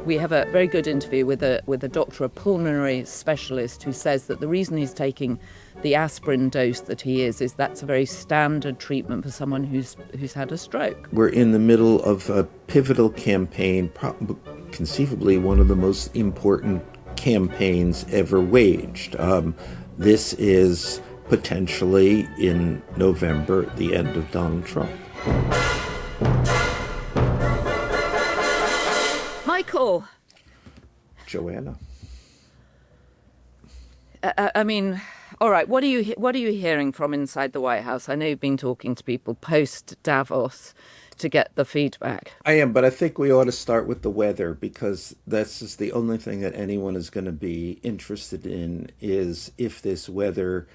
We have a very good interview with a doctor, a pulmonary specialist, who says that the reason he's taking the aspirin dose that he is that's a very standard treatment for someone who's had a stroke. We're in the middle of a pivotal campaign, conceivably one of the most important campaigns ever waged. This is potentially in November, the end of Donald Trump. Michael. Joanna. I mean, all right. What are you hearing from inside the White House? I know you've been talking to people post Davos to get the feedback. I am, but I think we ought to start with the weather, because this is the only thing that anyone is going to be interested in, is if this weather,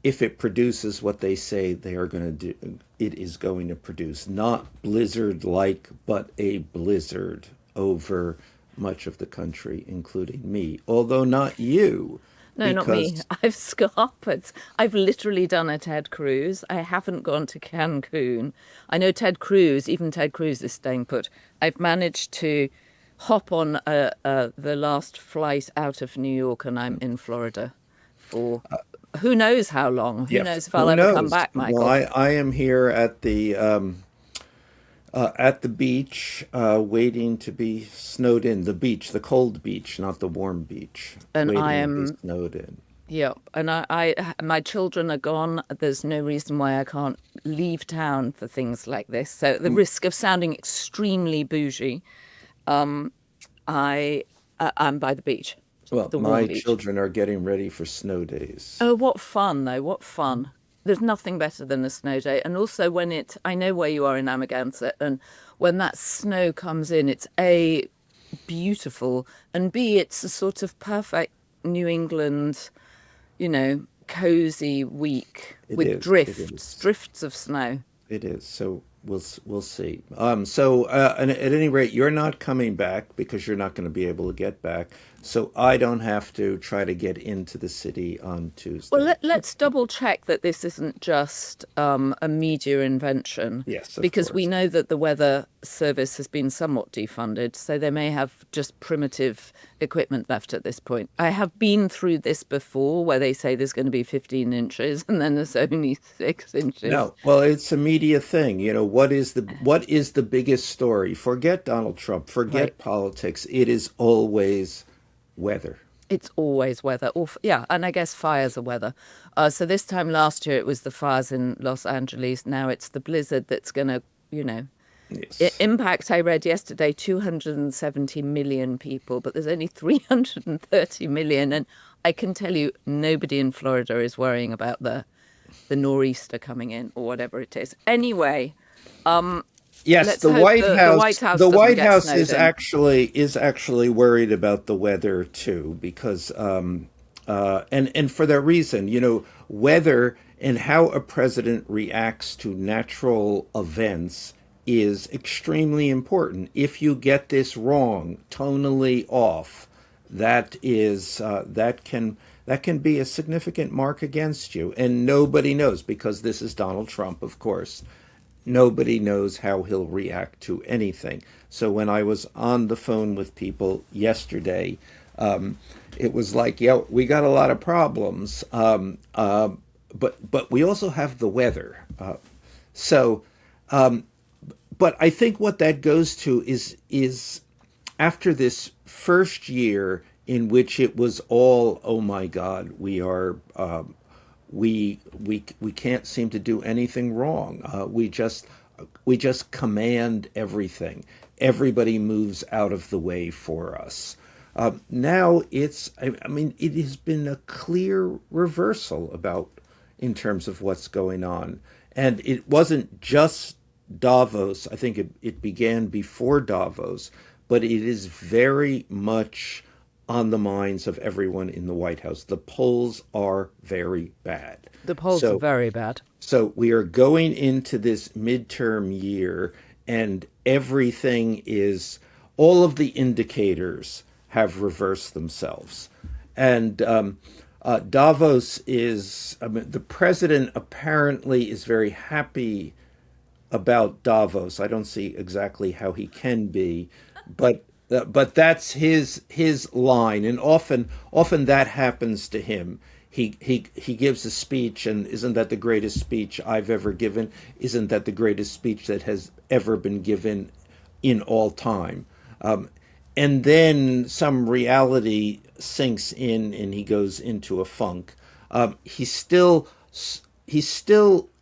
if it produces what they say they are going to do, it is going to produce. Not blizzard-like, but a blizzard over much of the country, including me, although not you. No, not me. I've scarpered. I've literally done a Ted Cruz. I haven't gone to Cancun. I know even Ted Cruz is staying put. I've managed to hop on the last flight out of New York, and I'm in Florida for who knows how long. Who knows if I'll ever come back, Michael? Well, I am here at the beach, waiting to be snowed in. The beach, the cold beach, not the warm beach. And I am to be snowed in. Yeah, and my children are gone. There's no reason why I can't leave town for things like this. So the risk of sounding extremely bougie, I'm by the beach. Well, my children are getting ready for snow days. Oh, what fun, though. What fun. There's nothing better than a snow day. And also I know where you are in Amagansett, and when that snow comes in, it's A, beautiful, and B, it's a sort of perfect New England, cozy week with drifts of snow. It is. So we'll see. And at any rate, you're not coming back because you're not going to be able to get back. So I don't have to try to get into the city on Tuesday. Well, let's double check that this isn't just a media invention. Yes, because course. We know that the weather service has been somewhat defunded, so they may have just primitive equipment left at this point. I have been through this before, where they say there's going to be 15 inches and then there's only 6 inches. No, well, it's a media thing. What is the biggest story? Forget Donald Trump. Forget politics. It is always weather. It's always weather. And I guess fires are weather. So this time last year it was the fires in Los Angeles. Now it's the blizzard that's going to, impact. I read yesterday 270 million people, but there's only 330 million. And I can tell you, nobody in Florida is worrying about the nor'easter coming in or whatever it is. Anyway, yes, the White House is actually worried about the weather too, because and for that reason, weather and how a president reacts to natural events is extremely important. If you get this wrong, tonally off, that can be a significant mark against you, and nobody knows, because this is Donald Trump, of course. Nobody knows how he'll react to anything. So when I was on the phone with people yesterday, it was like, we got a lot of problems, but we also have the weather. But I think what that goes to is after this first year in which it was all, oh my God, we are. We can't seem to do anything wrong. We just command everything. Everybody moves out of the way for us. Now it has been a clear reversal in terms of what's going on. And it wasn't just Davos. I think it began before Davos, but it is very much on the minds of everyone in the White House. The polls are very bad. The polls are very bad. So we are going into this midterm year, and all of the indicators have reversed themselves. And Davos the president apparently is very happy about Davos. I don't see exactly how he can be, but But that's his line, and often that happens to him. He gives a speech, and isn't that the greatest speech I've ever given? Isn't that the greatest speech that has ever been given in all time? And then some reality sinks in, and he goes into a funk. He's still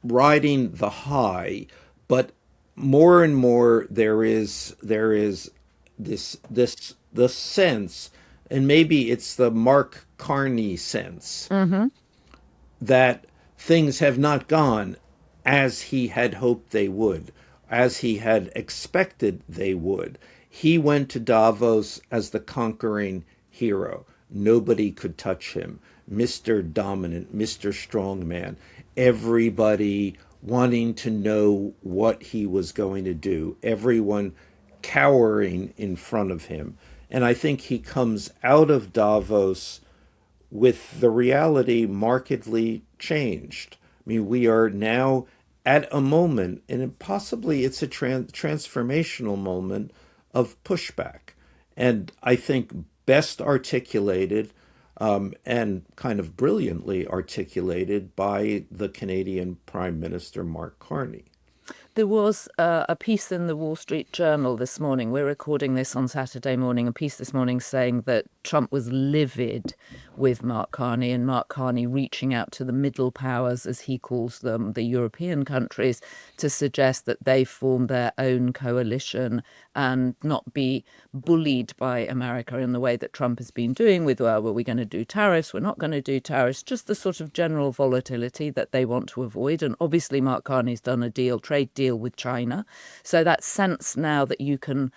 riding the high, but more and more there is the sense, and maybe it's the Mark Carney sense, that things have not gone as he had hoped they would, as he had expected they would. He went to Davos as the conquering hero. Nobody could touch him. Mr. Dominant, Mr. Strongman, everybody wanting to know what he was going to do, everyone cowering in front of him. And I think he comes out of Davos with the reality markedly changed. I mean, we are now at a moment, and possibly it's a transformational moment of pushback. And I think best articulated and kind of brilliantly articulated by the Canadian Prime Minister, Mark Carney. There was a piece in the Wall Street Journal this morning. We're recording this on Saturday morning. A piece this morning saying that Trump was livid with Mark Carney, and Mark Carney reaching out to the middle powers, as he calls them, the European countries, to suggest that they form their own coalition and not be bullied by America in the way that Trump has been doing with, well, were we going to do tariffs? We're not going to do tariffs. Just the sort of general volatility that they want to avoid. And obviously, Mark Carney's done a trade deal with China. So that sense now that you can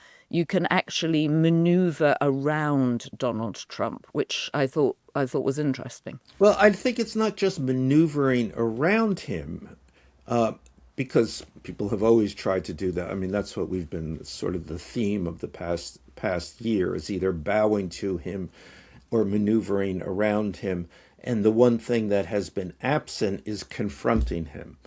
actually maneuver around Donald Trump, which I thought was interesting. Well, I think it's not just maneuvering around him, because people have always tried to do that. I mean, that's what we've been sort of the theme of the past year, is either bowing to him or maneuvering around him. And the one thing that has been absent is confronting him.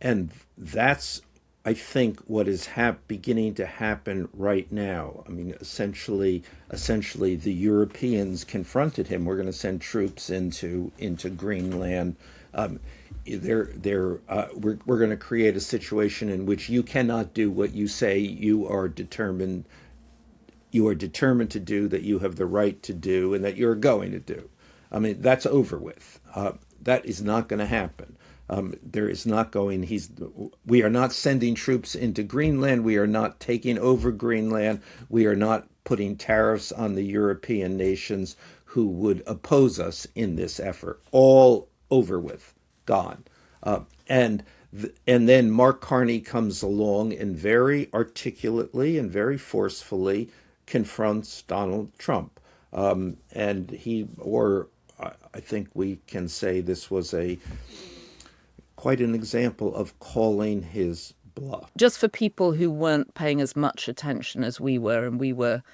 And that's, I think, what is beginning to happen right now. I mean, essentially, the Europeans confronted him. We're going to send troops into Greenland. We're going to create a situation in which you cannot do what you say you are determined to do, that you have the right to do, and that you're going to do. I mean, that's over with. That is not going to happen. There is not going. We are not sending troops into Greenland. We are not taking over Greenland. We are not putting tariffs on the European nations who would oppose us in this effort. All over with, gone. And then Mark Carney comes along and very articulately and very forcefully confronts Donald Trump. And I think we can say this was quite an example of calling his bluff. Just for people who weren't paying as much attention as we were, and we were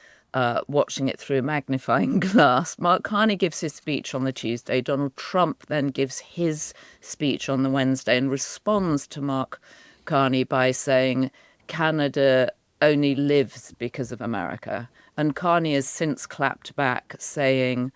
watching it through a magnifying glass, Mark Carney gives his speech on the Tuesday. Donald Trump then gives his speech on the Wednesday and responds to Mark Carney by saying Canada only lives because of America. And Carney has since clapped back, saying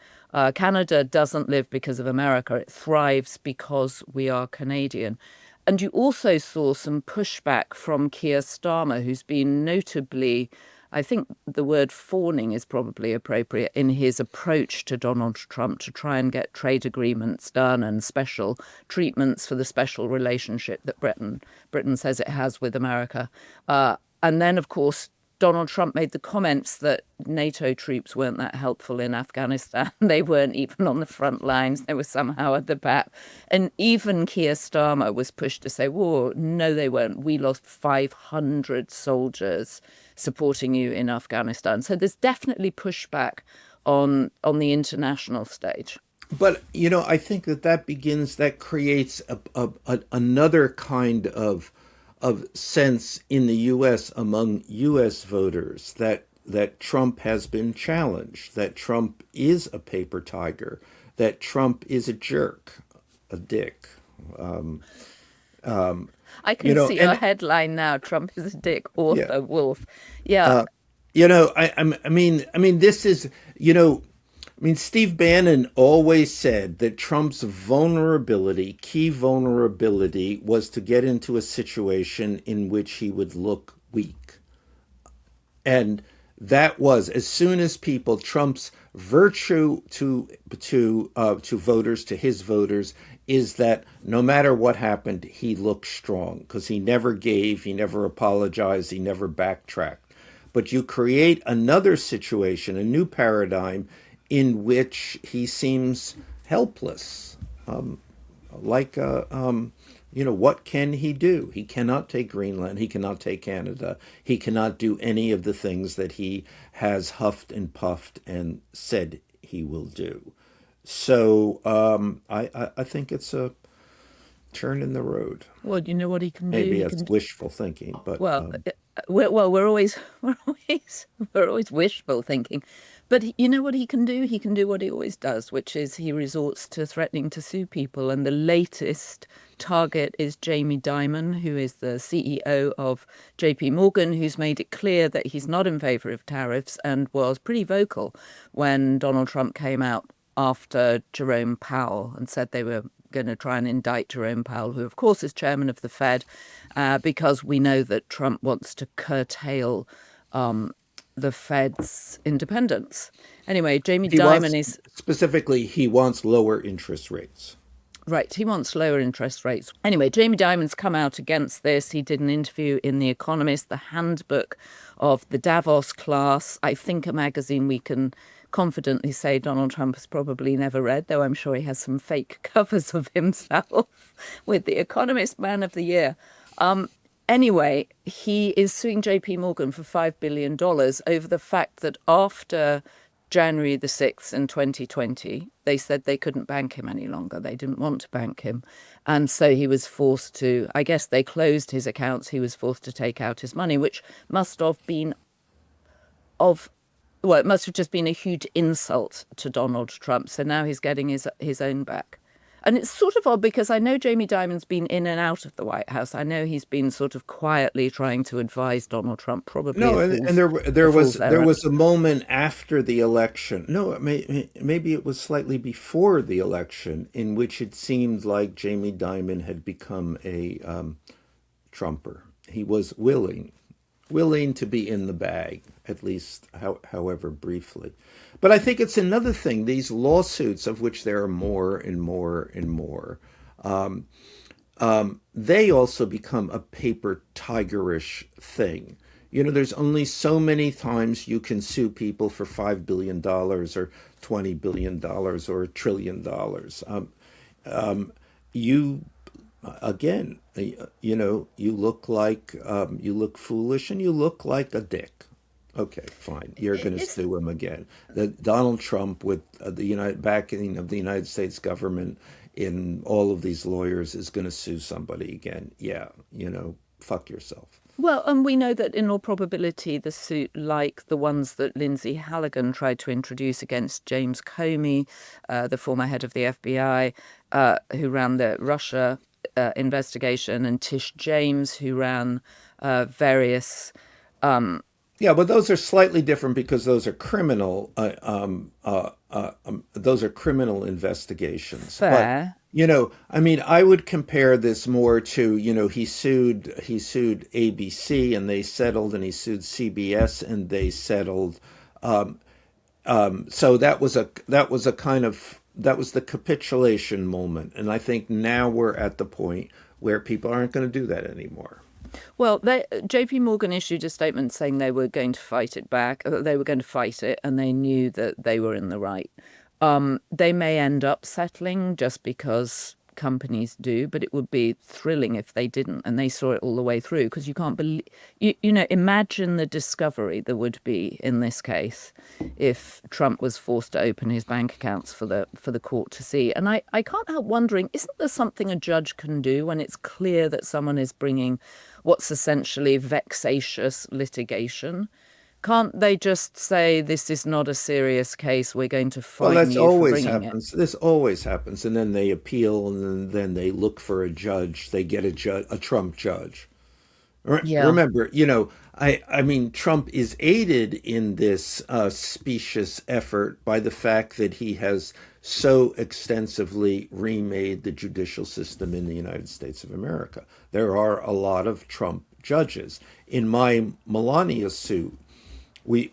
Canada doesn't live because of America. It thrives because we are Canadian. And you also saw some pushback from Keir Starmer, who's been notably, I think the word fawning is probably appropriate, in his approach to Donald Trump to try and get trade agreements done and special treatments for the special relationship that Britain says it has with America. And then, of course, Donald Trump made the comments that NATO troops weren't that helpful in Afghanistan. They weren't even on the front lines. They were somehow at the back. And even Keir Starmer was pushed to say, whoa, no, they weren't. We lost 500 soldiers supporting you in Afghanistan. So there's definitely pushback on the international stage. But, I think that creates another kind of sense in the U.S. among U.S. voters that Trump has been challenged, that Trump is a paper tiger, that Trump is a jerk, a dick. I can see your headline now. Trump is a dick, author, Yeah. Wolff. Yeah. This is, Steve Bannon always said that Trump's key vulnerability, was to get into a situation in which he would look weak. And that was, as soon as Trump's virtue to voters, to his voters, is that no matter what happened, he looked strong because he never gave, he never apologized, he never backtracked. But you create another situation, a new paradigm, in which he seems helpless. Like, what can he do? He cannot take Greenland. He cannot take Canada. He cannot do any of the things that he has huffed and puffed and said he will do. So I think it's a turn in the road. Well, you know what he can do? Maybe He that's can wishful thinking, but we're always wishful thinking, but you know what he can do? He can do what he always does, which is he resorts to threatening to sue people. And the latest target is Jamie Dimon, who is the CEO of JP Morgan, who's made it clear that he's not in favor of tariffs and was pretty vocal when Donald Trump came out after Jerome Powell and said they were going to try and indict Jerome Powell, who, of course, is chairman of the Fed, because we know that Trump wants to curtail the Fed's independence. Anyway, Jamie Dimon is... Specifically, he wants lower interest rates. Right, he wants lower interest rates. Anyway, Jamie Dimon's come out against this. He did an interview in The Economist, the handbook of the Davos class. I think a magazine we can confidently say Donald Trump has probably never read, though I'm sure he has some fake covers of himself with The Economist Man of the Year. Anyway, he is suing JP Morgan for $5 billion over the fact that after January the 6th in 2020, they said they couldn't bank him any longer. They didn't want to bank him. And so he was forced to, I guess they closed his accounts. He was forced to take out his money, which must have been it must have just been a huge insult to Donald Trump. So now he's getting his own back. And it's sort of odd because I know Jamie Dimon's been in and out of the White House. I know he's been sort of quietly trying to advise Donald Trump, probably. No, and there was a moment after the election. No, maybe it was slightly before the election, in which it seemed like Jamie Dimon had become a Trumper. He was willing to be in the bag, at least, however briefly. But I think it's another thing, these lawsuits, of which there are more and more and more, they also become a paper tigerish thing. There's only so many times you can sue people for $5 billion or $20 billion or $1 trillion. You look foolish and you look like a dick. Okay, fine. You're going to sue him again. Donald Trump, with the backing of the United States government in all of these lawyers, is going to sue somebody again. Yeah, fuck yourself. Well, and we know that in all probability, the suit, like the ones that Lindsay Halligan tried to introduce against James Comey, the former head of the FBI, who ran the Russia investigation, and Tish James, who ran various... Yeah, but those are slightly different because those are criminal. Those are criminal investigations. Fair. But, I would compare this more to, he sued ABC and they settled, and he sued CBS and they settled. So that was the capitulation moment, and I think now we're at the point where people aren't going to do that anymore. Well, JP Morgan issued a statement saying they were going to fight it back. They were going to fight it, and they knew that they were in the right. They may end up settling just because companies do, but it would be thrilling if they didn't, and they saw it all the way through, because you can't believe, imagine the discovery there would be in this case if Trump was forced to open his bank accounts for the court to see. And I can't help wondering, isn't there something a judge can do when it's clear that someone is bringing what's essentially vexatious litigation? Can't they just say, this is not a serious case, we're going to fine you for bringing it? This always happens, and then they appeal, and then they look for a judge. They get a Trump judge. Yeah. Remember, I mean, Trump is aided in this specious effort by the fact that he has so extensively remade the judicial system in the United States of America. There are a lot of Trump judges. In my Melania suit, we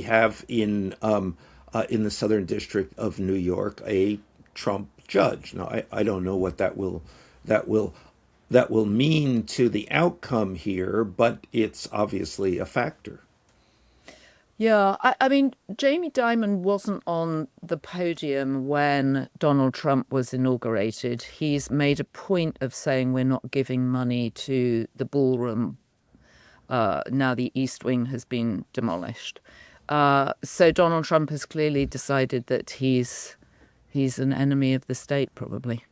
have in the Southern District of New York a Trump judge. Now I don't know what that will that will mean to the outcome here, but it's obviously a factor. Yeah, I mean, Jamie Dimon wasn't on the podium when Donald Trump was inaugurated. He's made a point of saying we're not giving money to the ballroom. Now the East Wing has been demolished. So Donald Trump has clearly decided that he's an enemy of the state, probably.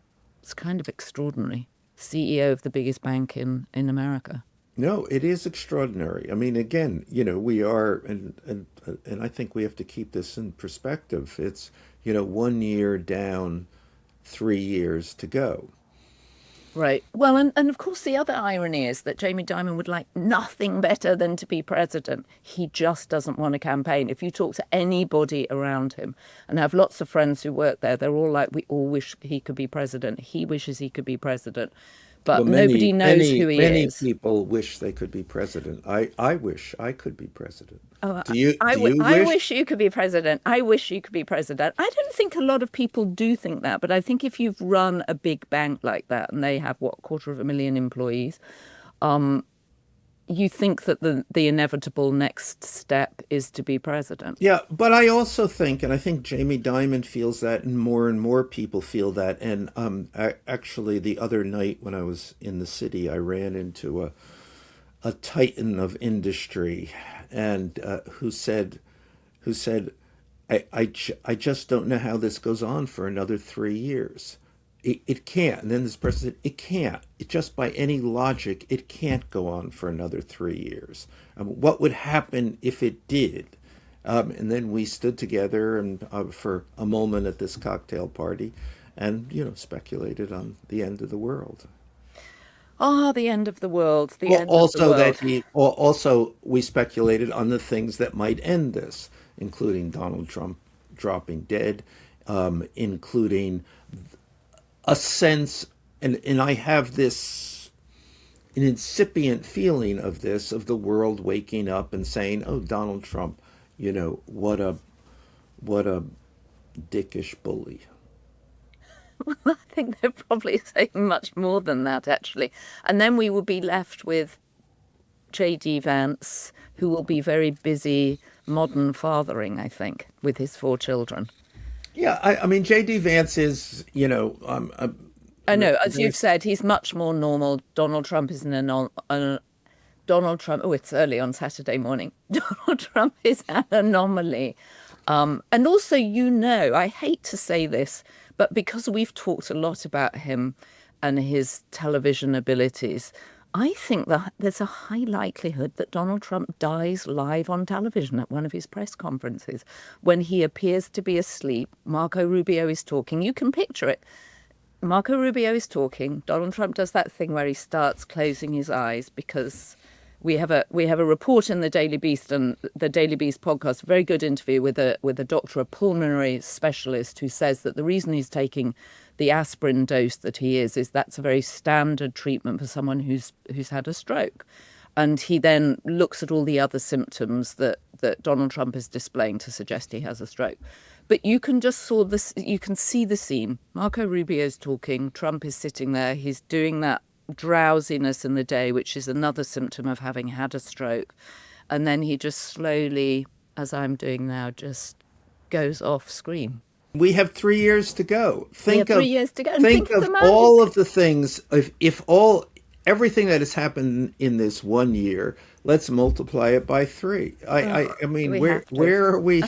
It's kind of extraordinary. CEO of the biggest bank in America. No, it is extraordinary. I mean, again, we are, and I think we have to keep this in perspective. It's 1 year down, 3 years to go. Right. Well, and of course, the other irony is that Jamie Dimon would like nothing better than to be president. He just doesn't want to campaign. If you talk to anybody around him, and I have lots of friends who work there, they're all like, we all wish he could be president. He wishes he could be president. Well, But many, nobody knows many, who he many is. people wish they could be president. I wish I could be president. Oh, Do you? I, Do w- you I wish? wish you could be president. I wish you could be president. I don't think a lot of people do think that, but I think if you've run a big bank like that and they have, what, 250,000 employees, you think that the inevitable next step is to be president. Yeah, but I also think, and I think Jamie Dimon feels that, and more people feel that. And actually, the other night when I was in the city, I ran into a titan of industry, and who said, I just don't know how this goes on for another 3 years. It can't. And then this person said, it can't. It just by any logic, it can't go on for another 3 years. What would happen if it did? And then we stood together and for a moment at this cocktail party, and speculated on the end of the world. Ah, the end of the world, the Well, end of the world. also we speculated on the things that might end this, including Donald Trump dropping dead, including a sense, and I have this an incipient feeling of this, of the world waking up and saying, "Oh, Donald Trump, what a dickish bully." I think they're probably saying much more than that, actually. And then we will be left with J.D. Vance, who will be very busy modern fathering, I think, with his 4 children. Yeah, I mean, J.D. Vance is, I know, as you've said, he's much more normal. Donald Trump is Donald Trump. Oh, it's early on Saturday morning. Donald Trump is an anomaly. And also, I hate to say this, but because we've talked a lot about him and his television abilities, I think that there's a high likelihood that Donald Trump dies live on television at one of his press conferences. When he appears to be asleep, Marco Rubio is talking. You can picture it. Marco Rubio is talking. Donald Trump does that thing where he starts closing his eyes because we have a report in the Daily Beast, and the Daily Beast podcast, a very good interview with a doctor, a pulmonary specialist, who says that the reason he's taking the aspirin dose that he is that's a very standard treatment for someone who's had a stroke. And he then looks at all the other symptoms that Donald Trump is displaying to suggest he has a stroke. But you can just you can see the scene. Marco Rubio's talking, Trump is sitting there, he's doing that drowsiness in the day, which is another symptom of having had a stroke. And then he just slowly, as I'm doing now, just goes off screen. we have 3 years to go. We have 3 years to go. And Think think of of the man all of the things. If everything that has happened in this 1 year, let's multiply it by three. I mean, we where have to. where are we?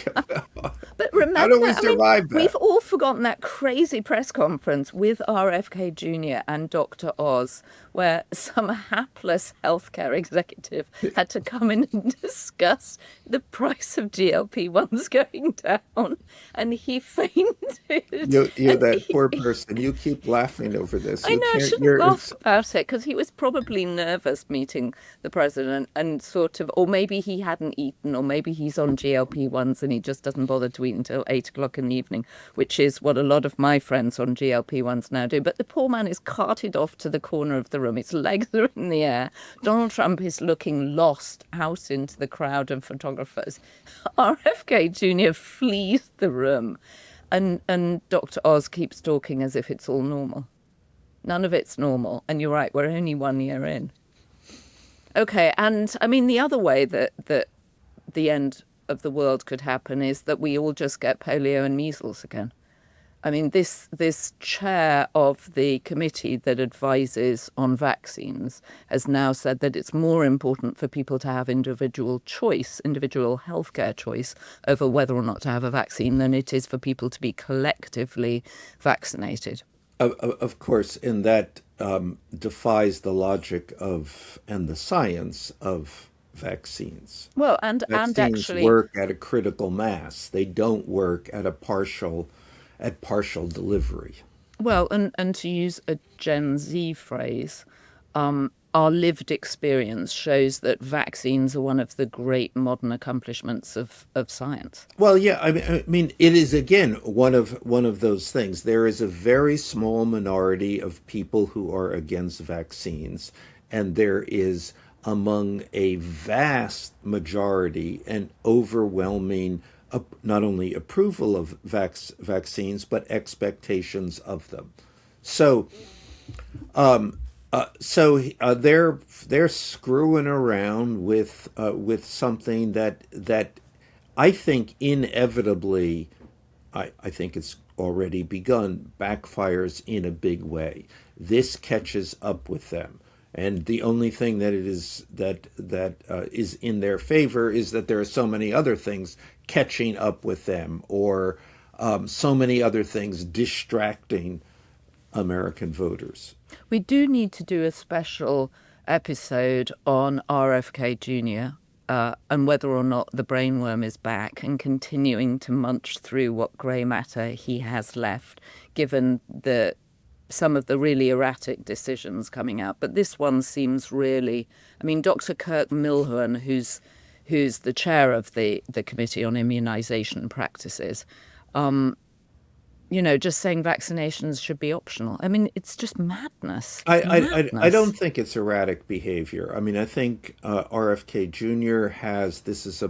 But How do remember, we I mean, survive that? we've all forgotten that crazy press conference with RFK Jr. and Dr. Oz, where some hapless healthcare executive had to come in and discuss the price of GLP-1s going down, and he fainted. You And that poor person. You keep laughing over this. I You know I can't. shouldn't You're. laugh It's. about it because he was probably nervous meeting the president and sort of, or maybe he hadn't eaten, or maybe he's on GLP-1s and he just doesn't bother to eat until 8 o'clock in the evening, which is what a lot of my friends on GLP-1s now do. But the poor man is carted off to the corner of the room. His legs are in the air. Donald Trump is looking lost out into the crowd of photographers. RFK Jr. flees the room, and Dr. Oz keeps talking as if it's all normal. None of it's normal. And you're right, we're only 1 year in. Okay, and I mean, the other way that the end of the world could happen is that we all just get polio and measles again. I mean, this chair of the committee that advises on vaccines has now said that it's more important for people to have individual choice, individual healthcare choice over whether or not to have a vaccine than it is for people to be collectively vaccinated. Of course, and that defies the logic of and the science of vaccines. Well, and Vaccines actually, work at a critical mass. They don't work at partial delivery. well, and to use a Gen Z phrase, our lived experience shows that vaccines are one of the great modern accomplishments of science. Well, yeah, I mean, it is again one of those things. There is a very small minority of people who are against vaccines, and there is among a vast majority an overwhelming not only approval of vaccines but expectations of them. So they're screwing around with something that I think inevitably, I think it's already begun, backfires in a big way. This catches up with them, and the only thing that it is that is in their favor is that there are so many other things catching up with them, or so many other things distracting American voters. We do need to do a special episode on RFK Jr. And whether or not the brainworm is back and continuing to munch through what grey matter he has left, given some of the really erratic decisions coming out. But this one seems really, I mean, Dr. Kirk Milhoan, who's the chair of the Committee on Immunisation Practices, just saying vaccinations should be optional. I mean, it's just madness. I, It's I don't madness. think it's erratic behavior. I mean, I think RFK Jr. has this is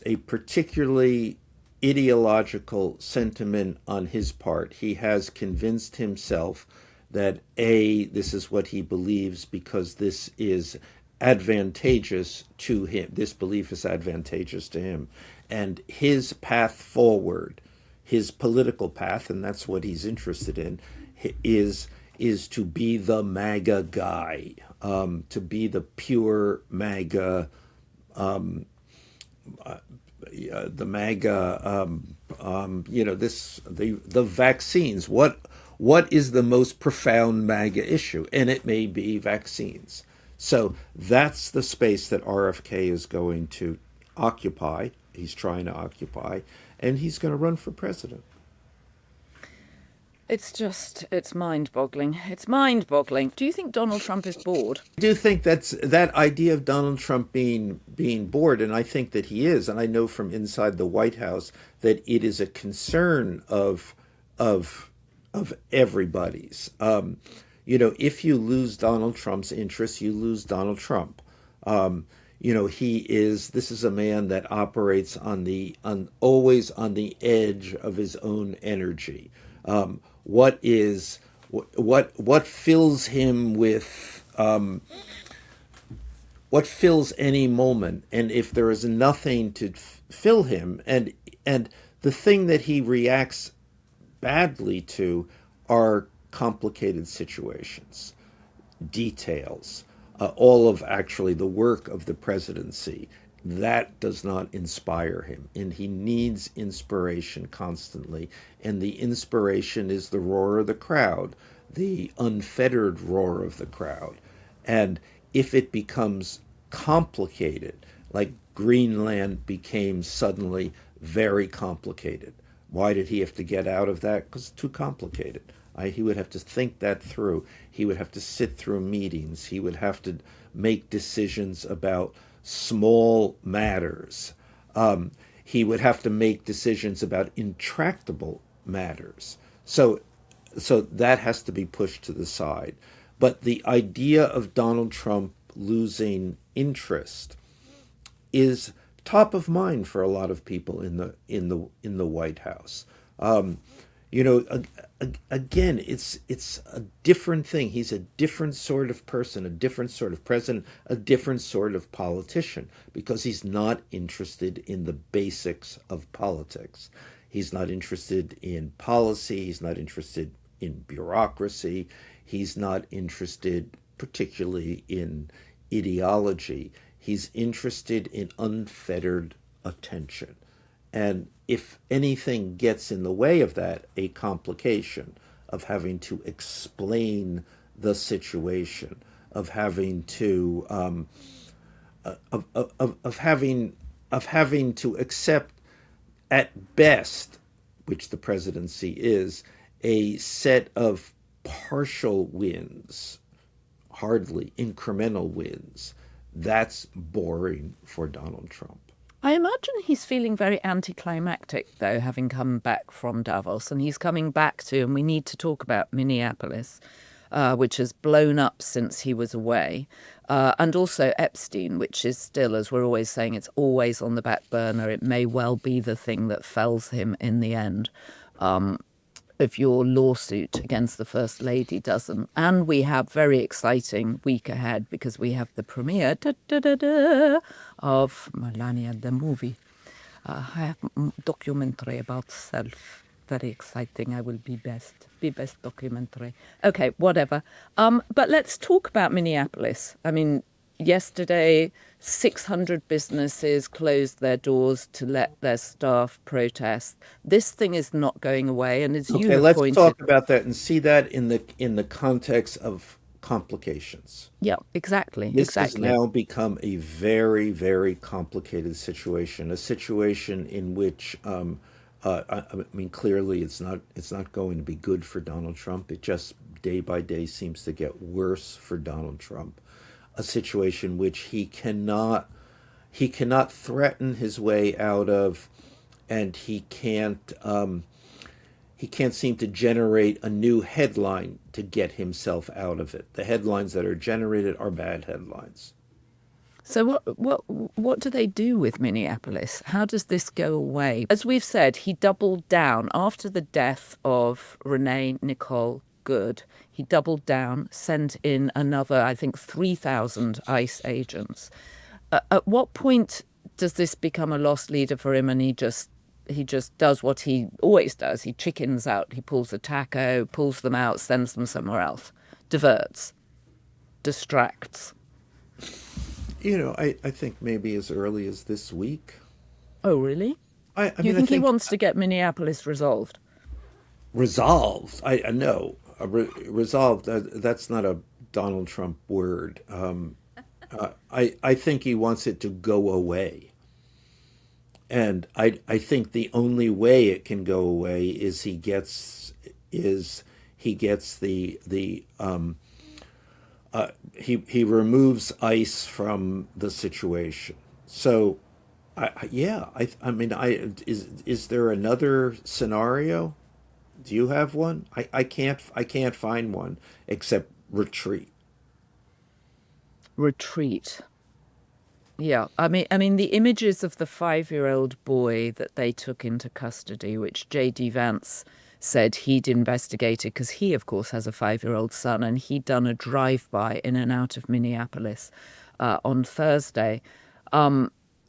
a particularly ideological sentiment on his part. He has convinced himself that this is what he believes because this is advantageous to him. This belief is advantageous to him. And his path forward, his political path, and that's what he's interested in, is to be the MAGA guy, to be the pure MAGA, the MAGA, the vaccines. What is the most profound MAGA issue? And it may be vaccines. So that's the space that RFK is going to occupy. He's trying to occupy, and he's going to run for president. It's mind-boggling. It's mind-boggling. Do you think Donald Trump is bored? I do think that idea of Donald Trump being bored, and I think that he is, and I know from inside the White House that it is a concern of everybody's. If you lose Donald Trump's interest, you lose Donald Trump. This is a man that operates always on the edge of his own energy. What fills him with, what fills any moment, and if there is nothing to fill him, and the thing that he reacts badly to are complicated situations, details, all of actually the work of the presidency, that does not inspire him. And he needs inspiration constantly. And the inspiration is the roar of the crowd, the unfettered roar of the crowd. And if it becomes complicated, like Greenland became suddenly very complicated, why did he have to get out of that? Because it's too complicated. He would have to think that through. He would have to sit through meetings. He would have to make decisions about small matters. He would have to make decisions about intractable matters. So that has to be pushed to the side. But the idea of Donald Trump losing interest is top of mind for a lot of people in the White House. You know, again, it's a different thing. He's a different sort of person, a different sort of president, a different sort of politician, because he's not interested in the basics of politics. He's not interested in policy. He's not interested in bureaucracy. He's not interested particularly in ideology. He's interested in unfettered attention. And if anything gets in the way of that, a complication of having to explain the situation, of having to of having to accept at best, which the presidency is, a set of partial wins, hardly incremental wins, that's boring for Donald Trump. I imagine he's feeling very anticlimactic, though, having come back from Davos. And he's coming back to, and we need to talk about Minneapolis, which has blown up since he was away. And also Epstein, which is still, as we're always saying, it's always on the back burner. It may well be the thing that fells him in the end. If your lawsuit against the First Lady doesn't. And we have very exciting week ahead because we have the premiere of Melania, the movie. I have a documentary about self. Very exciting. I will be best documentary. Okay, whatever. But let's talk about Minneapolis. I mean, yesterday, 600 businesses closed their doors to let their staff protest. This thing is not going away, and as you Okay, have let's pointed, talk about that and see that in the context of complications. yeah, exactly. This has now become a very, very complicated situation. A situation in which, I mean, clearly it's not going to be good for Donald Trump. It just day by day seems to get worse for Donald Trump. A situation which he cannot threaten his way out of, and he can't seem to generate a new headline to get himself out of it. The headlines that are generated are bad headlines. So what do they do with Minneapolis? How does this go away? As we've said, he doubled down after the death of Renee Nicole Good. He doubled down, sent in another, I think, 3,000 ICE agents. At what point does this become a lost leader for him, and he just does what he always does? He chickens out. He pulls a taco, pulls them out, sends them somewhere else, diverts, distracts. You know, I think maybe as early as this week. Oh, really? I Do you mean, think he wants to get Minneapolis resolved? resolved. I know resolved. That's not a Donald Trump word. I think he wants it to go away, and I think the only way it can go away is he gets he removes ICE from the situation. So, I mean, is there another scenario? Do you have one? I can't find one except retreat. Retreat. Yeah, I mean, the images of the 5-year-old boy that they took into custody, which J.D. Vance said he'd investigated because he, of course, has a 5-year-old son, and he'd done a drive-by in and out of Minneapolis on Thursday.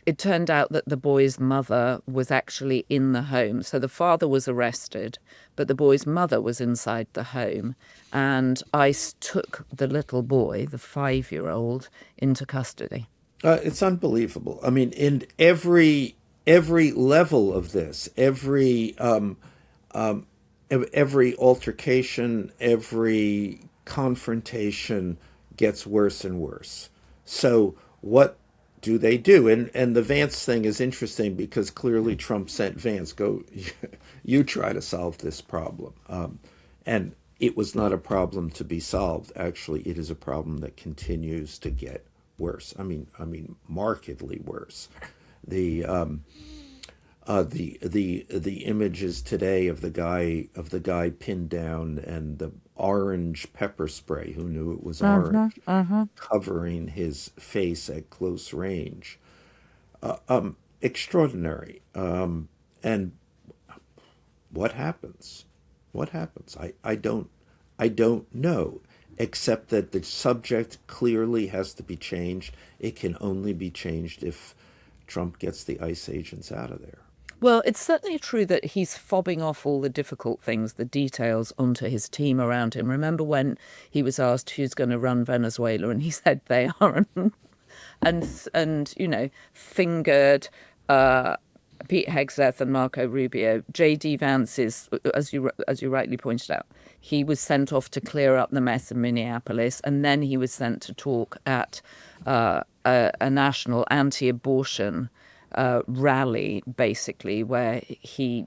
It turned out that the boy's mother was actually in the home. So the father was arrested, but the boy's mother was inside the home. And ICE took the little boy, the 5-year-old, into custody. It's unbelievable. I mean, in every level of this, every altercation, every confrontation gets worse and worse. So what do they do? And the Vance thing is interesting because clearly Trump sent Vance, go, you try to solve this problem. And it was not a problem to be solved. Actually, it is a problem that continues to get worse. I mean, markedly worse. The the images today of the guy pinned down and the orange pepper spray. Who knew it was Hmm. orange? Hmm. Covering his face at close range. Extraordinary. And what happens? What happens? I don't know, except that the subject clearly has to be changed. It can only be changed if Trump gets the ICE agents out of there. Well, it's certainly true that he's fobbing off all the difficult things, the details, onto his team around him. Remember when he was asked who's going to run Venezuela, and he said they are, and fingered uh, Pete Hegseth and Marco Rubio. J.D. Vance is, as you rightly pointed out, he was sent off to clear up the mess in Minneapolis, and then he was sent to talk at a national anti-abortion rally, basically, where he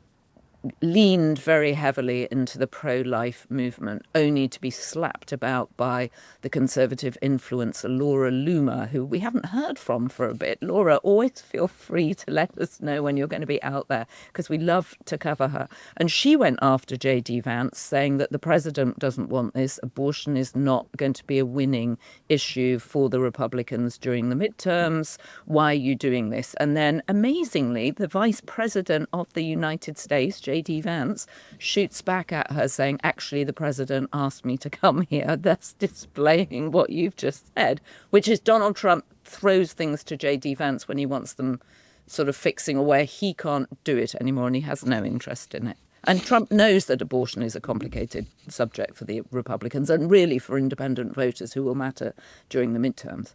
leaned very heavily into the pro-life movement, only to be slapped about by the conservative influencer Laura Loomer, who we haven't heard from for a bit. Laura, always feel free to let us know when you're going to be out there, because we love to cover her. And she went after J.D. Vance, saying that the president doesn't want this. Abortion is not going to be a winning issue for the Republicans during the midterms. Why are you doing this? And then, amazingly, the vice president of the United States, J.D. Vance, shoots back at her saying, actually, the president asked me to come here. That's displaying what you've just said, which is Donald Trump throws things to J.D. Vance when he wants them sort of fixing or where he can't do it anymore and he has no interest in it. And Trump knows that abortion is a complicated subject for the Republicans and really for independent voters who will matter during the midterms.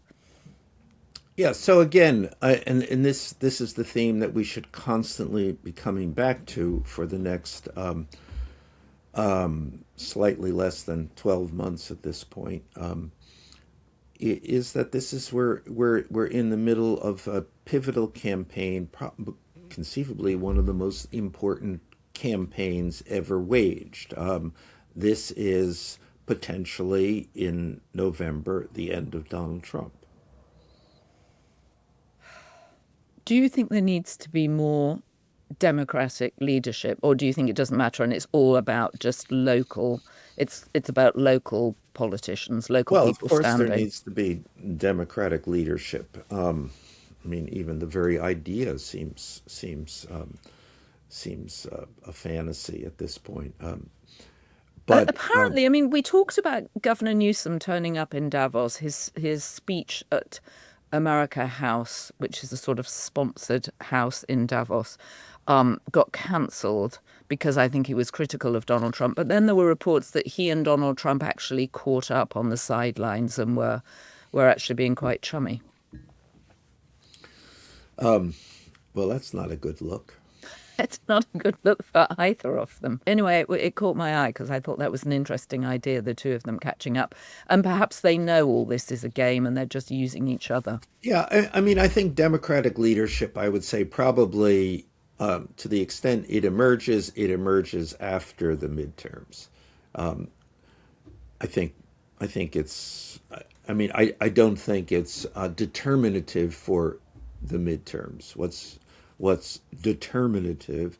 Yeah. So again, and this is the theme that we should constantly be coming back to for the next slightly less than 12 months at this point. Is that this is where we're in the middle of a pivotal campaign, conceivably one of the most important campaigns ever waged. This is potentially in November the end of Donald Trump. Do you think there needs to be more democratic leadership, or do you think it doesn't matter and it's all about just local? It's about local politicians, local Well, of people course, there standing. needs to be democratic leadership. I mean, even the very idea seems a fantasy at this point. But Apparently, I mean, we talked about Governor Newsom turning up in Davos. His speech at America House, which is a sort of sponsored house in Davos, got cancelled because I think he was critical of Donald Trump. But then there were reports that he and Donald Trump actually caught up on the sidelines and were actually being quite chummy. well, that's not a good look. It's not a good look for either of them. Anyway, it caught my eye because I thought that was an interesting idea, the two of them catching up. And perhaps they know all this is a game and they're just using each other. Yeah, I mean, I think democratic leadership, I would say, probably to the extent it emerges after the midterms. I think, I think it's, I mean, I don't think it's determinative for the midterms. What's determinative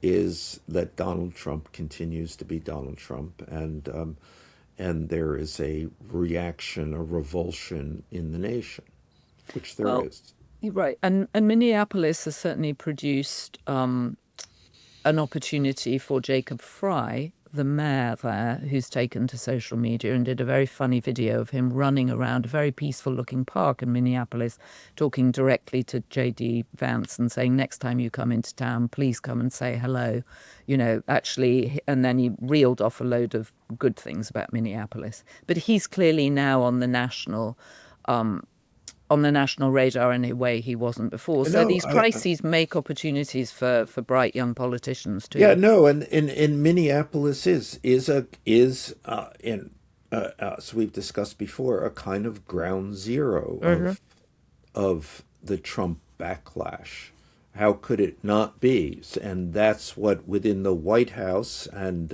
is that Donald Trump continues to be Donald Trump, and there is a reaction, a revulsion in the nation, which there Well, is. you're right. And Minneapolis has certainly produced an opportunity for Jacob Fry, the mayor there, who's taken to social media and did a very funny video of him running around a very peaceful looking park in Minneapolis, talking directly to JD Vance and saying, next time you come into town, please come and say hello. Actually, and then he reeled off a load of good things about Minneapolis. But he's clearly now on the national on the national radar in a way he wasn't before. So No, these crises make opportunities for bright young politicians yeah, too. no, and in Minneapolis is in as we've discussed before, a kind of ground zero Hmm. of the Trump backlash. How could it not be? And that's what within the White House and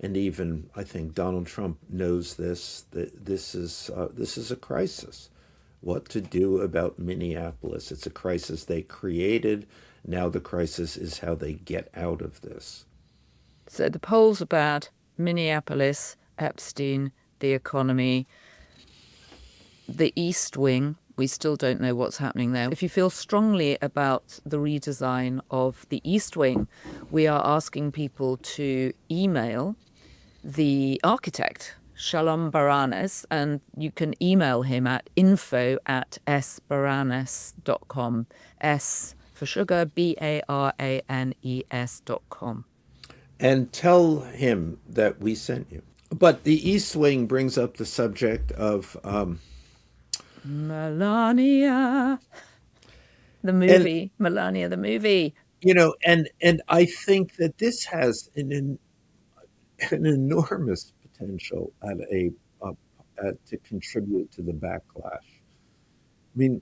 even I think Donald Trump knows this, that this is a crisis. What to do about Minneapolis? It's a crisis they created. Now the crisis is how they get out of this. So the polls are bad. Minneapolis, Epstein, the economy, the East Wing. We still don't know what's happening there. If you feel strongly about the redesign of the East Wing, we are asking people to email the architect, Shalom Baranes, and you can email him at info@sbaranes.com. S for sugar, BARANES.com. And tell him that we sent you. But the East Wing brings up the subject of Melania, the and movie. Melania, the movie. and I think that this has an enormous potential uh, to contribute to the backlash. I mean,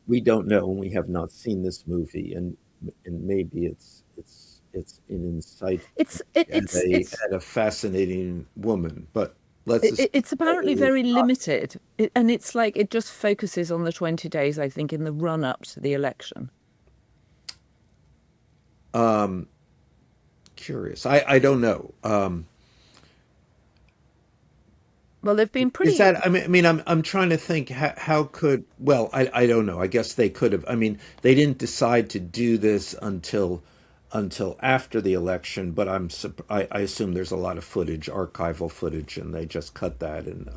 we don't know, and we have not seen this movie, and maybe it's an insight It's it, at at a fascinating woman, but let's it's assume that apparently it is very not. limited, and it's like it just focuses on the 20 days, I think, in the run up to the election. Curious. I don't know. Well, they've been Is pretty. that? I'm trying to think. How could? Well, I don't know. I guess they could have. I mean, they didn't decide to do this until after the election. But I assume there's a lot of footage, archival footage, and they just cut that, and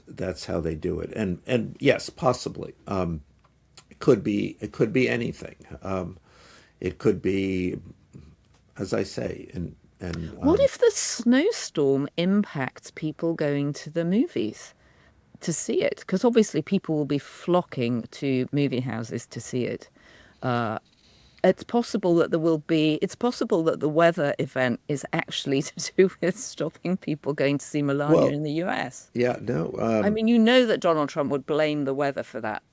that's how they do it. And yes, possibly. It could be anything. It could be, as I say, and What if the snowstorm impacts people going to the movies to see it? Because obviously people will be flocking to movie houses to see it. It's possible that it's possible that the weather event is actually to do with stopping people going to see Melania well, in the US. yeah, no. I mean, you know that Donald Trump would blame the weather for that.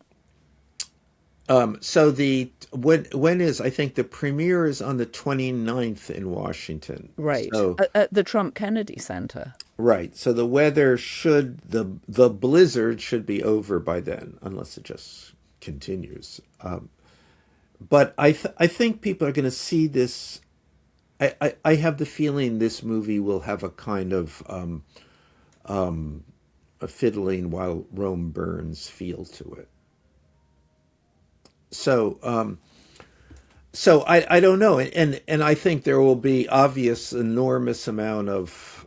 So when is I think the premiere is on the 29th in Washington. Right. So At the Trump Kennedy Center. right. So the weather should the blizzard should be over by then, unless it just continues. But I think people are going to see this. I have the feeling this movie will have a kind of a fiddling while Rome burns feel to it. So I don't know, and I think there will be obvious enormous amount of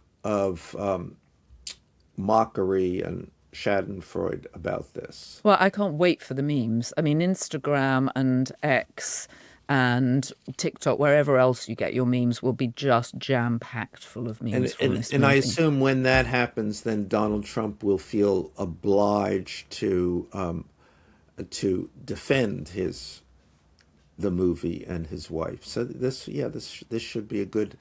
mockery and Schadenfreude about this. Well, I can't wait for the memes. I mean, Instagram and X and TikTok, wherever else you get your memes, will be just jam-packed full of memes And, from and this and I movie. assume when that happens, then Donald Trump will feel obliged to defend the movie and his wife. So this should be a good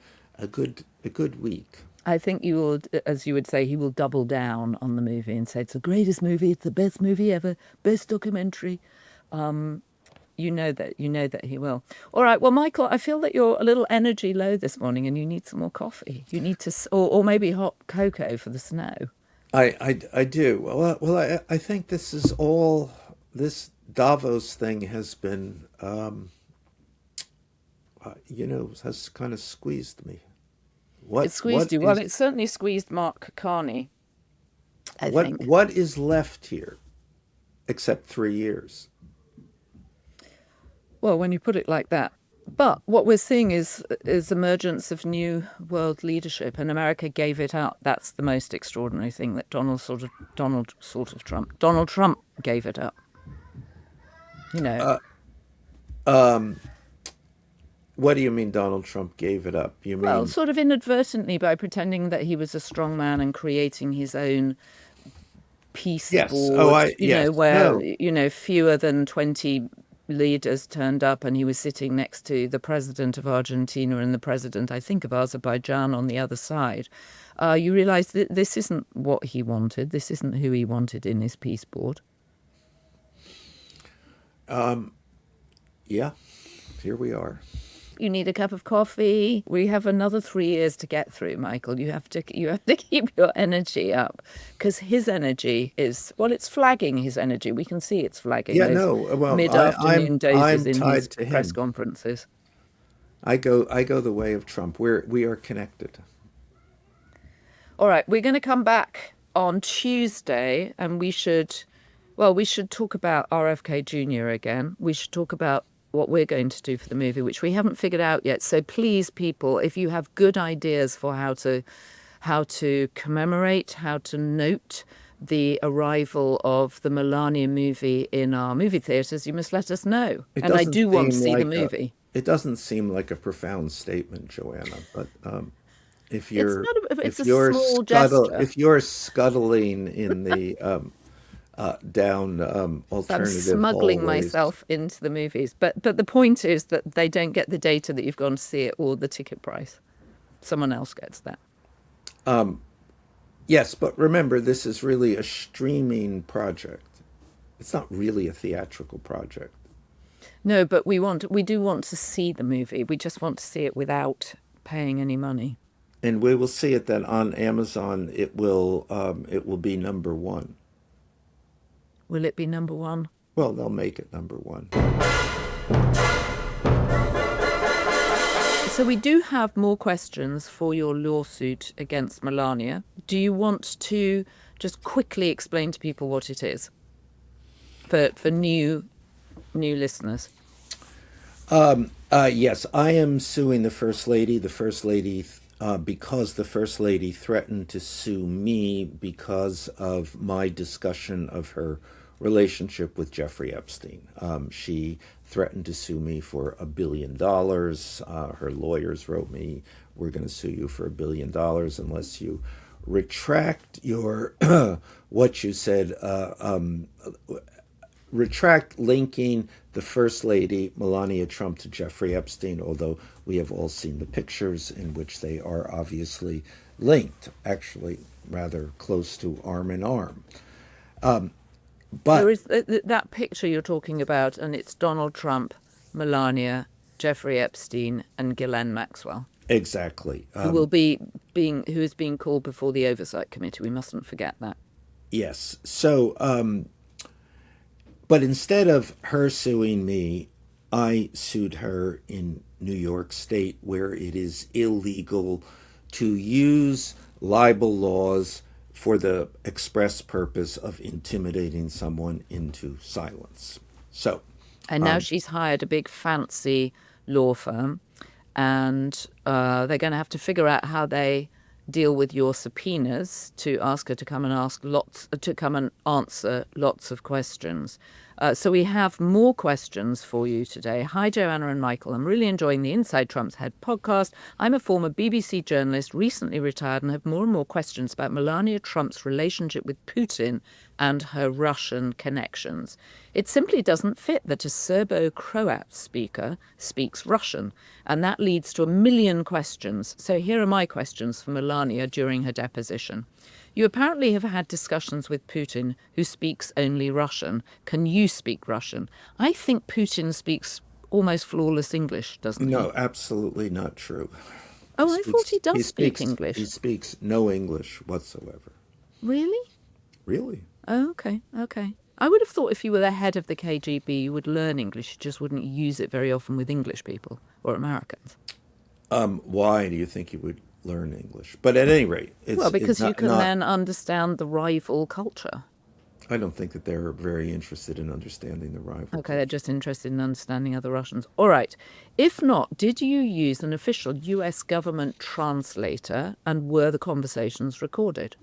week. I think you will, as you would say, he will double down on the movie and say it's the greatest movie, it's the best movie ever, best documentary. You know that he will. All right. Well, Michael, I feel that you're a little energy low this morning, and you need some more coffee. You need to, or maybe hot cocoa for the snow. I do. I think this Davos thing has been has kind of squeezed me. It What squeezed you. Well, is it certainly squeezed Mark Carney, I think. what is left here except 3 years? Well, when you put it like that. But what we're seeing is emergence of new world leadership, and America gave it up. That's the most extraordinary thing that Donald Trump gave it up. You know, What do you mean Donald Trump gave it up? You well, mean sort of inadvertently by pretending that he was a strong man and creating his own peace Yes. Oh, board, yes. where, No. fewer than 20 leaders turned up and he was sitting next to the president of Argentina and the president, I think, of Azerbaijan on the other side. You realize that this isn't what he wanted. This isn't who he wanted in his peace board. Yeah. Here we are. You need a cup of coffee. We have another 3 years to get through, Michael. You have to keep your energy up, because his energy is, well, it's flagging. His energy, we can see it's flagging. Yeah. Those No. Well, mid-afternoon dozes I'm in his tied to press him. conferences. I go the way of Trump. We are connected. All right, we're going to come back on Tuesday, and we should talk about RFK Jr. again. We should talk about what we're going to do for the movie, which we haven't figured out yet. So please, people, if you have good ideas for how to commemorate, how to note the arrival of the Melania movie in our movie theaters, you must let us know. It And I doesn't do want to seem see the like movie. it doesn't seem like a profound statement, Joanna. But if It's you're not it's a small gesture. if you're scuttling in the down I'm alternative smuggling hallways, myself into the movies. But the point is that they don't get the data that you've gone to see it or the ticket price. Someone else gets that. yes. But remember, this is really a streaming project. It's not really a theatrical project. No, but we do want to see the movie. We just want to see it without paying any money. And we will see it then on Amazon. It will be number one. Will it be number one? Well, they'll make it number one. So we do have more questions for your lawsuit against Melania. Do you want to just quickly explain to people what it is for new listeners? Yes, I am suing the First Lady. The First Lady, because the First Lady threatened to sue me because of my discussion of her relationship with Jeffrey Epstein. She threatened to sue me for $1 billion. Her lawyers wrote me, "We're going to sue you for $1 billion unless you retract your what you said." Retract linking the First Lady, Melania Trump, to Jeffrey Epstein, although we have all seen the pictures in which they are obviously linked, actually rather close to arm in arm. But There is that picture you're talking about, and it's Donald Trump, Melania, Jeffrey Epstein, and Ghislaine Maxwell, exactly. who is being called before the Oversight Committee. We mustn't forget that. Yes. So, but instead of her suing me, I sued her in New York State, where it is illegal to use libel laws for the express purpose of intimidating someone into silence. So, And now she's hired a big fancy law firm, and they're going to have to figure out how they deal with your subpoenas to ask her to come and answer lots of questions. So we have more questions for you today. Hi, Joanna and Michael. I'm really enjoying the Inside Trump's Head podcast. I'm a former BBC journalist, recently retired, and have more and more questions about Melania Trump's relationship with Putin and her Russian connections. It simply doesn't fit that a Serbo-Croat speaker speaks Russian, and that leads to a million questions. So here are my questions for Melania during her deposition. You apparently have had discussions with Putin, who speaks only Russian. Can you speak Russian? I think Putin speaks almost flawless English, doesn't he? no, absolutely not true. Oh, I thought he does speak He English. speaks no English whatsoever. Really? Really? Oh, okay. I would have thought if you were the head of the KGB, you would learn English. You just wouldn't use it very often with English people or Americans. Why do you think you would learn English? But at any rate, Because you can not, then understand the rival culture. I don't think that they're very interested in understanding the rival. Okay, they're just interested in understanding other Russians. All right. If not, did you use an official US government translator, and were the conversations recorded?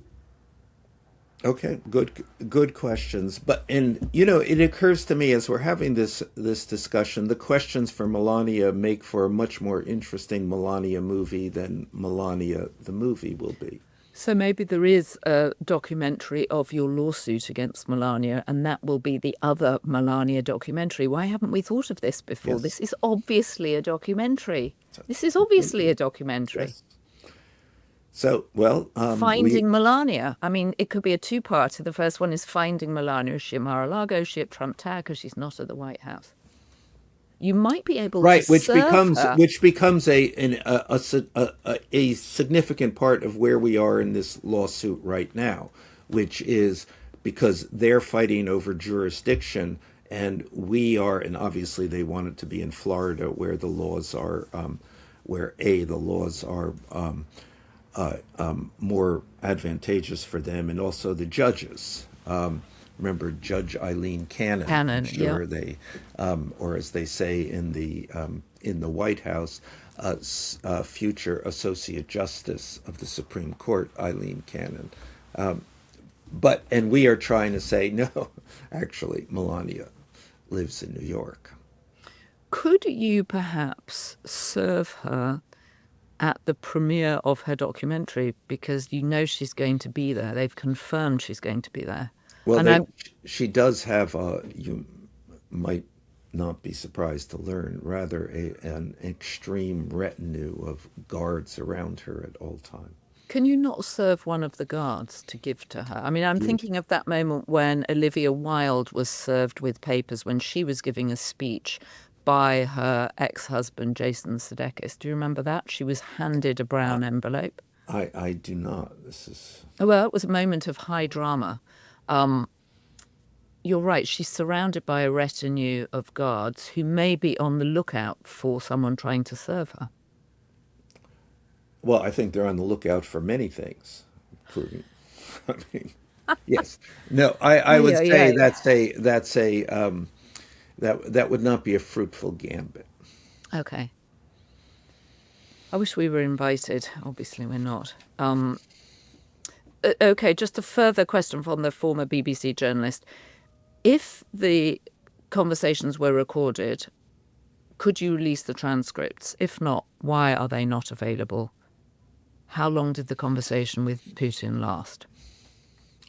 Okay, good questions. But it occurs to me as we're having this discussion, the questions for Melania make for a much more interesting Melania movie than Melania the movie will be. So maybe there is a documentary of your lawsuit against Melania, and that will be the other Melania documentary. Why haven't we thought of this before? Yes. This is obviously a documentary. This is obviously a documentary. Yes. So, well, Finding Melania. I mean, it could be a two-parter. The first one is Finding Melania. Is she at Mar-a-Lago? Is she at Trump Tower? Because she's not at the White House. You might be able to right, serve her. which becomes a significant part of where we are in this lawsuit right now, which is because they're fighting over jurisdiction, and we are, and obviously they want it to be in Florida, where the laws are, the laws are more advantageous for them, and also the judges. Remember Judge Ailing Cannon? I'm sure Yeah. they, or as they say in the White House, future Associate Justice of the Supreme Court, Aileen Cannon. And we are trying to say no. Actually, Melania lives in New York. Could you perhaps serve her at the premiere of her documentary, because you know she's going to be there? They've confirmed she's going to be there. Well, And she does have you might not be surprised to learn, rather an extreme retinue of guards around her at all times. can you not serve one of the guards to give to her? I mean, I'm thinking of that moment when Olivia Wilde was served with papers when she was giving a speech by her ex-husband, Jason Sudeikis. Do you remember that? She was handed a brown envelope. I do not. This is Well, it was a moment of high drama. You're right. She's surrounded by a retinue of guards who may be on the lookout for someone trying to serve her. well. I think they're on the lookout for many things. Including, I mean, yes. No, I would Yeah, say yeah. that would not be a fruitful gambit. Okay. I wish we were invited. Obviously, we're not. Okay, just a further question from the former BBC journalist. If the conversations were recorded, could you release the transcripts? If not, why are they not available? How long did the conversation with Putin last?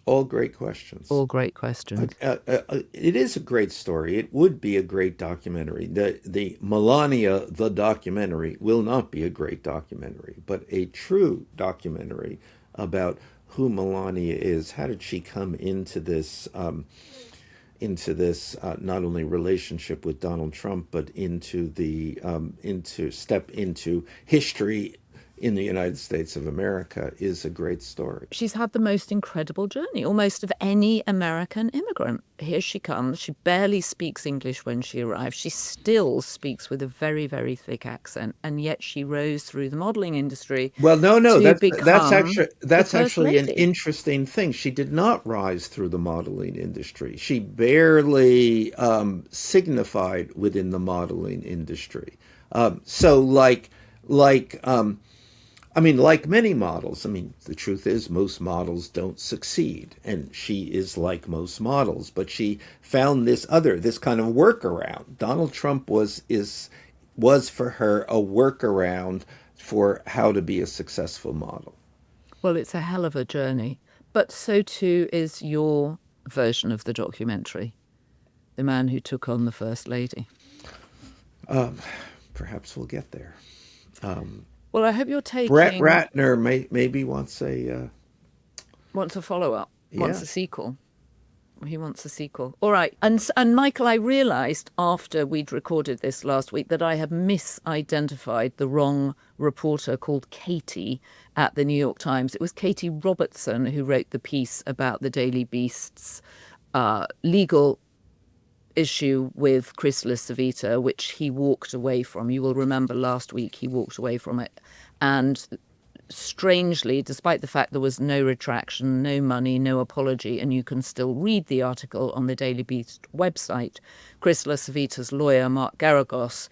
All great questions. All great questions. It is a great story. It would be a great documentary. The Melania, the documentary, will not be a great documentary, but a true documentary about who Melania is. How did she come into this not only relationship with Donald Trump, but into history in the United States of America, is a great story. She's had the most incredible journey, almost of any American immigrant. Here she comes. She barely speaks English when she arrived. She still speaks with a very, very thick accent, and yet she rose through the modeling industry. Well, no, to that's become the first actually an lady. interesting thing. She did not rise through the modeling industry. She barely signified within the modeling industry. So, like many models, the truth is most models don't succeed, and she is like most models. But she found this kind of workaround. Donald Trump was for her a workaround for how to be a successful model. Well, it's a hell of a journey, but so too is your version of the documentary, The Man Who Took on the First Lady. Perhaps we'll get there. Well, I hope you're taking... Brett Ratner maybe wants a follow-up, wants yeah. a sequel. He wants a sequel. All right. And Michael, I realised after we'd recorded this last week that I had misidentified the wrong reporter called Katie at the New York Times. It was Katie Robertson who wrote the piece about the Daily Beast's legal issue with Chris LaCivita, which he walked away from. You will remember last week he walked away from it. And strangely, despite the fact there was no retraction, no money, no apology, and you can still read the article on the Daily Beast website, Chris LaCivita's lawyer, Mark Garagos,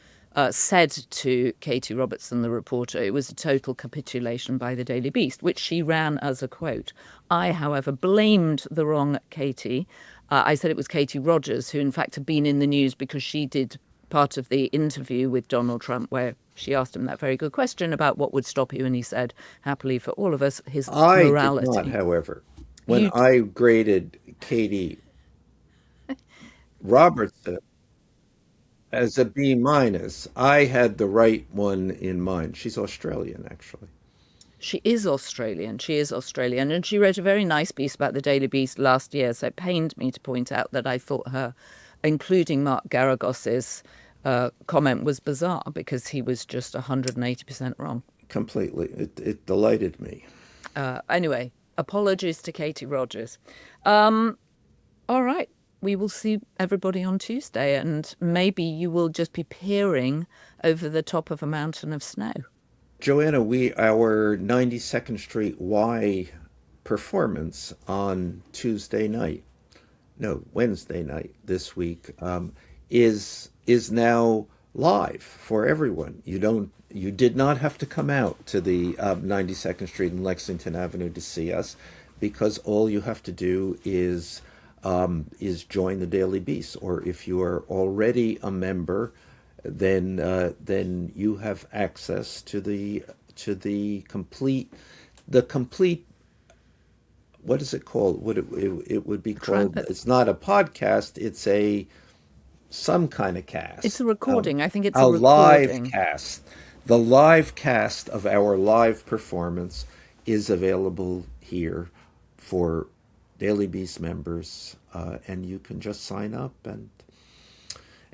said to Katie Robertson, the reporter, it was a total capitulation by the Daily Beast, which she ran as a quote. I, however, blamed the wrong Katie. I said it was Katie Rogers, who in fact had been in the news because she did part of the interview with Donald Trump where She asked him that very good question about what would stop you, and he said, happily for all of us, his I did not, morality. however. When You, I graded Katie Robertson as a B minus, I had the right one in mind. She's Australian, actually. she is Australian. She is Australian, and she wrote a very nice piece about the Daily Beast last year. So it pained me to point out that I thought her, including Mark Garagos's comment, was bizarre because he was just 180% wrong. Completely. It delighted me. Anyway, apologies to Katie Rogers. All right. We will see everybody on Tuesday, and maybe you will just be peering over the top of a mountain of snow. Joanna, our 92nd Street Y performance on Tuesday night, no, Wednesday night this week, is now live for everyone. You did not have to come out to the 92nd Street and Lexington Avenue to see us, because all you have to do is join the Daily Beast, or if you are already a member, then you have access to the complete what is it called? What it would be called? Trumpet. It's not a podcast. It's some kind of cast. It's a recording. I think it's A a live recording. cast. The live cast of our live performance is available here for Daily Beast members, and you can just sign up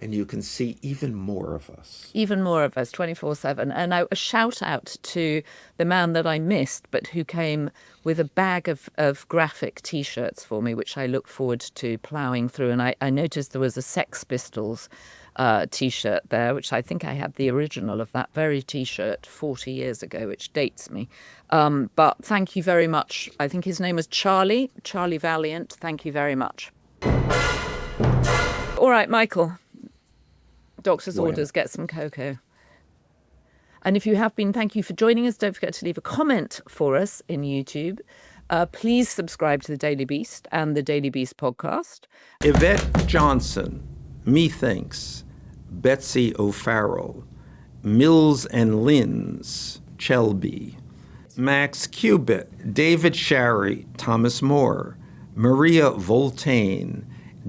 and you can see even more of us. Even more of us, 24/7. And a shout out to the man that I missed, but who came with a bag of graphic T-shirts for me, which I look forward to ploughing through. And I noticed there was a Sex Pistols T-shirt there, which I think I had the original of that very T-shirt 40 years ago, which dates me. But thank you very much. I think his name was Charlie Valiant. Thank you very much. All right, Michael. Doctor's orders, get some cocoa. And if you have been, thank you for joining us. Don't forget to leave a comment for us in YouTube. Please subscribe to the Daily Beast and the Daily Beast podcast. Yvette Johnson, methinks, Betsy O'Farrell, Mills and Linz, Chelby, Max Cubitt, David Shary, Thomas Moore, Maria Voltaine,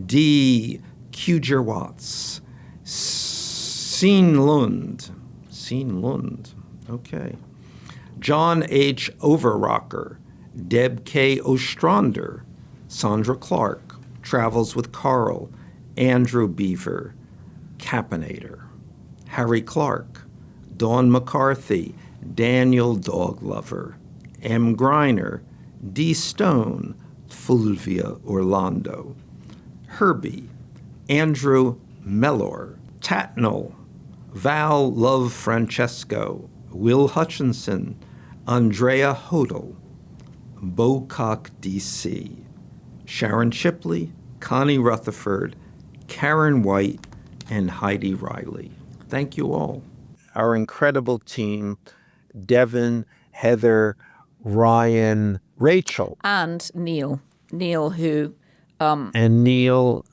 D. Kujer-Watts, Seen Lund, okay. John H. Overrocker, Deb K. Ostrander, Sandra Clark, Travels with Carl, Andrew Beaver, Capinator, Harry Clark, Dawn McCarthy, Daniel Doglover, M. Griner, D. Stone, Fulvia Orlando, Herbie, Andrew Mellor, Tatnell, Val Love Francesco, Will Hutchinson, Andrea Hodel, Bocock DC, Sharon Shipley, Connie Rutherford, Karen White, and Heidi Riley. Thank you all. Our incredible team, Devin, Heather, Ryan, Rachel. And Neil, who And Neil